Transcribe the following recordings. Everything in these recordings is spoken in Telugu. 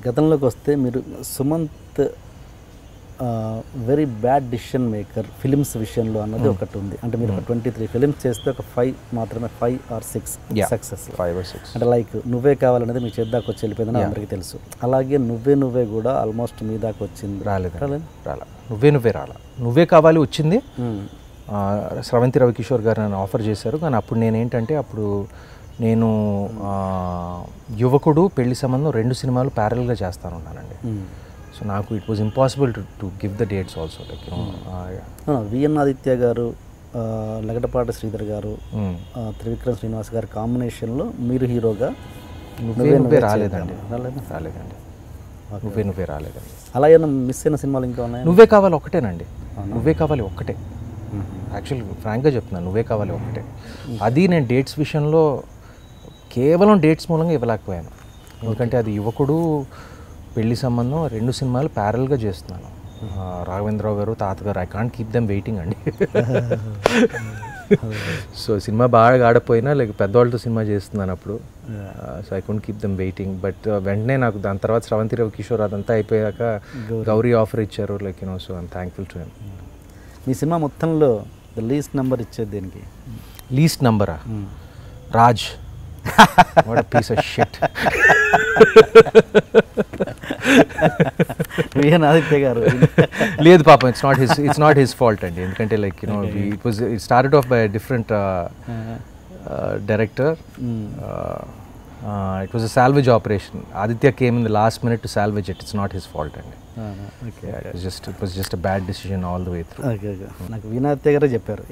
గతంలోకి వస్తే మీరు Sumanth very bad decision maker films విషయంలో అన్నది ఒకటి ఉంది. అంటే మీరు ఒక 23 ఫిలిమ్స్ చేస్తే ఒక 5 మాత్రమే 5 or 6 సక్సెస్. 5 or 6 అంటే లైక్ నువ్వే కావాలనేది మీ చేద్దాకా వచ్చి వెళ్ళిపోయిందని అందరికీ తెలుసు. అలాగే నువ్వే కూడా ఆల్మోస్ట్ మీ దాకా వచ్చింది. రాలా నువ్వే రాలా. నువ్వే కావాలి వచ్చింది. స్రవంతి రవికిషోర్ గారు నన్ను ఆఫర్ చేశారు. కానీ అప్పుడు నేనేంటంటే నేను యువకుడు పెళ్లి సంబంధం 2 సినిమాలు ప్యారల్గా చేస్తానున్నానండి. సో నాకు it was impossible to give the dates also. Like VN Aditya garu, Lagadapati Sridhar గారు, త్రివిక్రమ్ శ్రీనివాస్ గారి కాంబినేషన్లో మీరు హీరోగా నువ్వే రాలేదండి. నువ్వే రాలేదండి. అలా ఏమైనా మిస్ అయిన సినిమాలు ఇంకా ఉన్నాయి? నువ్వే కావాలి ఒకటేనండి. నువ్వే కావాలి ఒక్కటే. యాక్చువల్లీ ఫ్రాంక్గా చెప్తున్నాను, నువ్వే కావాలి ఒకటే. అది నేను డేట్స్ విషయంలో కేవలం డేట్స్ మూలంగా ఇవ్వలేకపోయాను. ఎందుకంటే అది యువకుడు పెళ్లి సంబంధం 2 సినిమాలు ప్యారల్గా చేస్తున్నాను. రాఘవేంద్రరావు గారు, తాతగారు, I can't keep them waiting అండి. సో సినిమా బాగా ఆడపోయినా లైక్ పెద్దవాళ్ళతో సినిమా చేస్తున్నాను అప్పుడు. So I can't keep them waiting. But వెంటనే నాకు దాని తర్వాత స్రవంతి రవికిషోర్ అదంతా అయిపోయాక గౌరీ ఆఫర్ ఇచ్చారు. Like so I'm thankful to him. మీ సినిమా మొత్తంలో ద లీస్ట్ నెంబర్ ఇచ్చేది దేనికి? లీస్ట్ నెంబరా? Raj. What a piece of shit. VN Aditya గారు లేదు పాపం, it's not his fault అండి. ఎందుకంటే like it started off by a different director. It was a salvage operation. Aditya came in the last minute to salvage it. It's not his fault అండి. It was just a bad decision all the way through. నాకు వినాయత్య గారే చెప్పారు,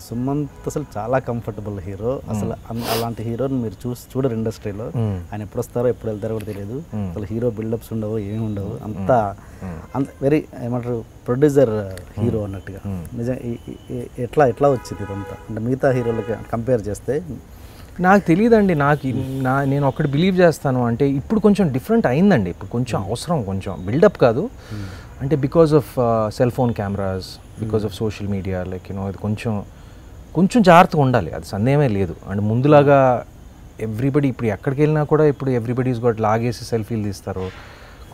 సుమంత్ అసలు చాలా కంఫర్టబుల్ హీరో, అసలు అలాంటి హీరోని మీరు చూడరు ఇండస్ట్రీలో. ఆయన ఎప్పుడు వస్తారో ఎప్పుడు వెళ్తారో కూడా తెలియదు. అసలు హీరో బిల్డప్స్ ఉండవు, ఏమి ఉండవు, అంత వెరీ ఏమంటారు ప్రొడ్యూసర్ హీరో అన్నట్టుగా. నిజం ఎట్లా వచ్చింది ఇదంతా? అంటే మిగతా హీరోలకి కంపేర్ చేస్తే నాకు తెలియదండి. నేను ఒకటి బిలీవ్ చేస్తాను, అంటే ఇప్పుడు కొంచెం డిఫరెంట్ అయిందండి. ఇప్పుడు కొంచెం అవసరం, కొంచెం బిల్డప్ కాదు అంటే because of cell phone cameras, because of social media. Like ఇది కొంచెం జాగ్రత్తగా ఉండాలి, అది సందేహమే లేదు. అండ్ ముందులాగా ఎవ్రీబడి ఇప్పుడు ఎక్కడికి వెళ్ళినా కూడా ఇప్పుడు ఎవ్రీబడీస్ గోట్ లాగేసి సెల్ఫీలు తీస్తారు.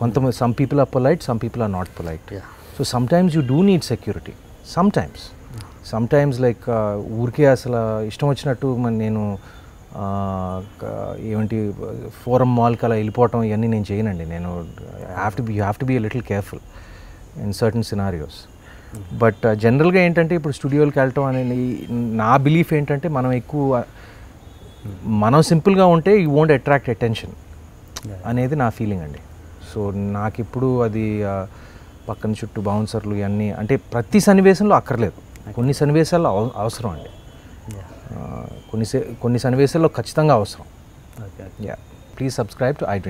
కొంతమంది some people are polite, some people are not polite. So sometimes you do need security. Sometimes like ఊరికే అసలు ఇష్టం వచ్చినట్టు నేను ఏమంటి ఫోరం మాల్కి అలా వెళ్ళిపోవటం ఇవన్నీ నేను చేయనండి. నేను you have to be a little careful in certain scenarios. But జనరల్గా ఏంటంటే ఇప్పుడు స్టూడియోకి వెళ్ళటం అనేది నా బిలీఫ్ ఏంటంటే మనం సింపుల్గా ఉంటే యూ వోంట్ అట్రాక్ట్ అటెన్షన్ అనేది నా ఫీలింగ్ అండి. సో నాకు ఇప్పుడు అది పక్కన చుట్టూ బౌన్సర్లు ఇవన్నీ అంటే ప్రతి సన్నివేశంలో అక్కర్లేదు, కొన్ని సన్నివేశాల్లో అవసరం అండి. కొన్ని సన్నివేశాల్లో ఖచ్చితంగా అవసరం. Please subscribe to iDream.